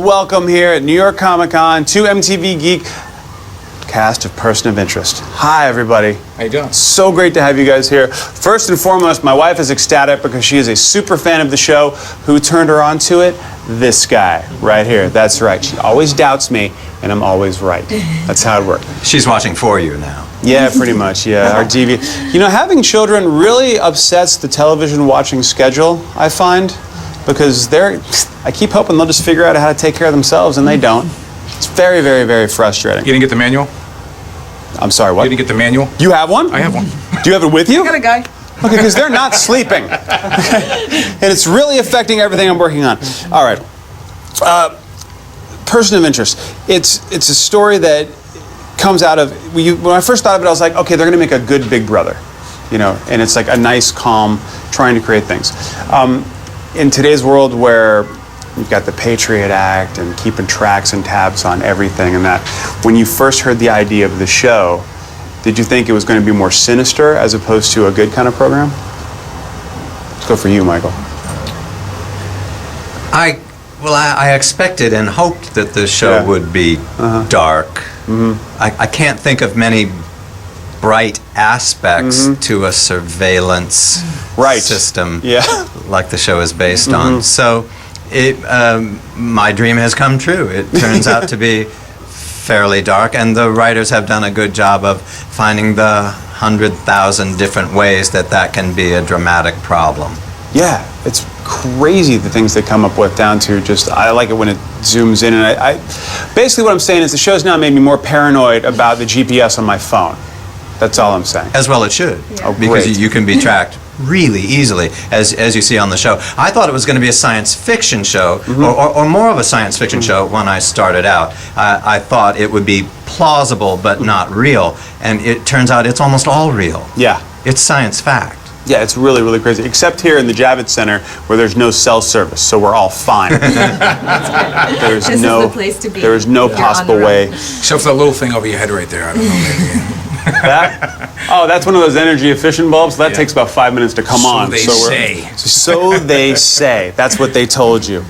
welcome here at New York Comic Con to MTV Geek cast of Person of Interest. Hi, everybody. How you doing? So great to have you guys here. First and foremost, my wife is ecstatic because she is a super fan of the show. Who turned her on to it? This guy right here. That's right. She always doubts me, and I'm always right. That's how it works. She's watching for you now. Yeah, pretty much, yeah. Our TV. You know, having children really upsets the television watching schedule, I find, because I keep hoping they'll just figure out how to take care of themselves, and they don't. It's very, very, very frustrating. You didn't get the manual? I'm sorry, what? You didn't get the manual? You have one? I have one. Do you have it with you? I got a guy. Okay, because they're not sleeping. And it's really affecting everything I'm working on. All right. Person of Interest. It's a story that comes out of, when I first thought of it, I was like, okay, they're going to make a good Big Brother. You know, and it's like a nice, calm, trying to create things. In today's world where you've got the Patriot Act and keeping tracks and tabs on everything and that, when you first heard the idea of the show, did you think it was going to be more sinister as opposed to a good kind of program? Let's go for you, Michael. I expected and hoped that the show would be dark. Mm-hmm. I can't think of many bright aspects to a surveillance system like the show is based on. So my dream has come true. It turns out to be fairly dark, and the writers have done a good job of finding the 100,000 different ways that can be a dramatic problem. Yeah, it's crazy the things they come up with down to just, I like it when it zooms in, and I basically what I'm saying is the show's now made me more paranoid about the GPS on my phone. That's all I'm saying. As well it should, Oh, because great. you can be tracked really easily, as you see on the show. I thought it was going to be a science fiction show, or more of a science fiction show when I started out. I thought it would be plausible but not real, and it turns out it's almost all real. Yeah. It's science fact. Yeah, it's really, really crazy. Except here in the Javits Center, where there's no cell service, so we're all fine. There's This no, is the place to be. there is no You're possible on the way. run. Except for that little thing over your head right there. I don't know, maybe. That? Oh, that's one of those energy efficient bulbs. That takes about 5 minutes to come So on. they we're- say. So they say. That's what they told you.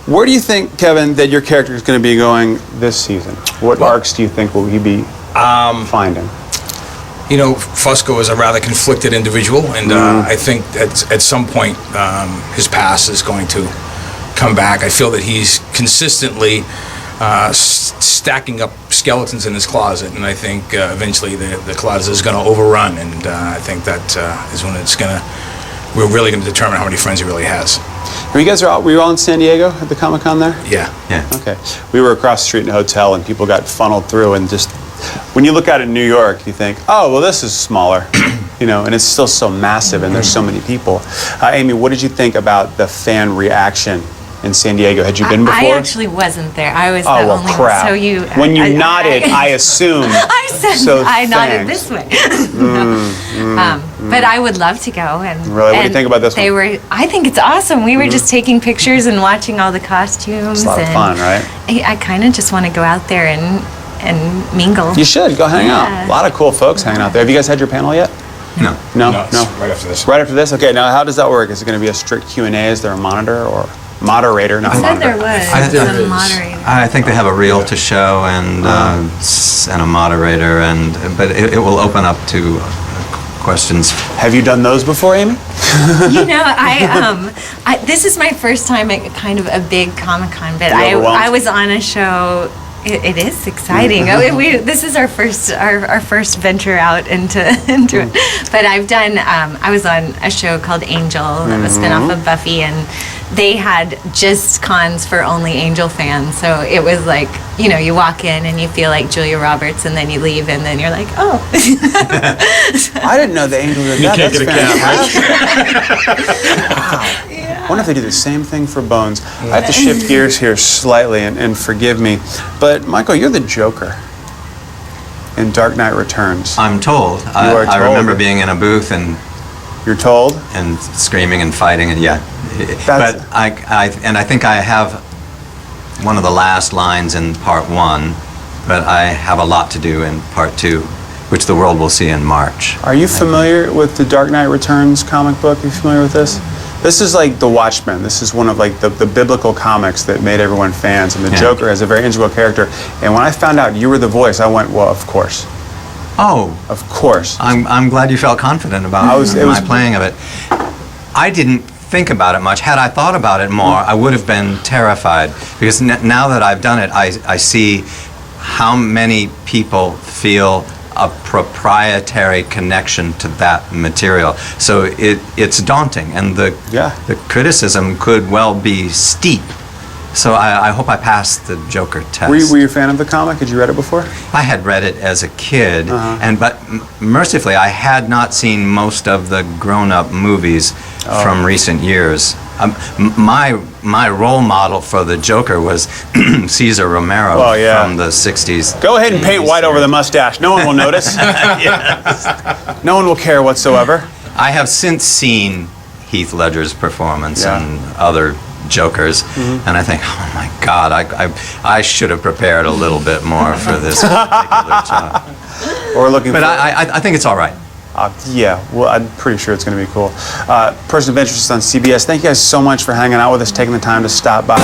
Where do you think, Kevin, that your character is going to be going this season? What arcs do you think will he be finding? You know, Fusco is a rather conflicted individual, and I think at some point his past is going to come back. I feel that he's consistently stacking up skeletons in his closet, and I think eventually the closet is going to overrun, and I think that is when we're really going to determine how many friends he really has. Were you all in San Diego at the Comic-Con there? Yeah. Okay. We were across the street in a hotel, and people got funneled through, and just when you look out at New York, you think, oh, well, this is smaller, you know, and it's still so massive, and there's so many people. Amy, what did you think about the fan reaction in San Diego? Had you been before? I actually wasn't there. I was the well, only crap. one. So you. When you nodded, I assumed. I said So I nodded thanks. this way. But I would love to go. And Really? What do you think about this one? I think it's awesome. We were just taking pictures and watching all the costumes. It's a lot of and fun, right? I kind of just want to go out there and mingle. You should go hang out. Yeah. A lot of cool folks hanging out there. Have you guys had your panel yet? No. No. No, it's right after this. Right after this? Okay. Now, how does that work? Is it going to be a strict Q&A? Is there a monitor or moderator? Not I said monitor. there was I- a moderator. I think they have a reel to show and a moderator, but it will open up to questions. Have you done those before, Amy? You know, this is my first time at kind of a big Comic-Con, but You overwhelmed? I was on a show. It is exciting. This is our first venture out into it. But I've done. I was on a show called Angel that was spin off of Buffy, and they had just cons for only Angel fans. So it was like, you know, you walk in and you feel like Julia Roberts, and then you leave, and then you're like, oh. I didn't know the Angels did that. can't That's get a cab, fantastic. Wow. I wonder if they do the same thing for Bones. I have to shift gears here slightly, and forgive me. But, Michael, you're the Joker in Dark Knight Returns. I'm told. are I remember told. being in a booth and You're told? screaming and fighting, and That's- But I think I have one of the last lines in part 1, but I have a lot to do in part 2, which the world will see in March. Are you familiar with the Dark Knight Returns comic book? Are you familiar with this? This is like The Watchmen. This is one of like the biblical comics that made everyone fans, and the Joker has a very integral character. And when I found out you were the voice, I went, well, of course. Oh, Of course. I'm glad you felt confident about my playing of it. I didn't think about it much. Had I thought about it more, I would have been terrified, because now that I've done it, I see how many people feel a proprietary connection to that material. So it's daunting, and the criticism could well be steep. So I hope I passed the Joker test. Were you a fan of the comic? Had you read it before? I had read it as a kid, but mercifully I had not seen most of the grown-up movies from recent years. My role model for the Joker was Cesar Romero from the 60s. Go ahead and paint white over the mustache. No one will notice. No one will care whatsoever. I have since seen Heath Ledger's performance and other Jokers, and I think, oh my God, I should have prepared a little bit more for this particular job. But I think it's all right. Yeah, well, I'm pretty sure it's going to be cool. Person of Interest on CBS, thank you guys so much for hanging out with us, taking the time to stop by.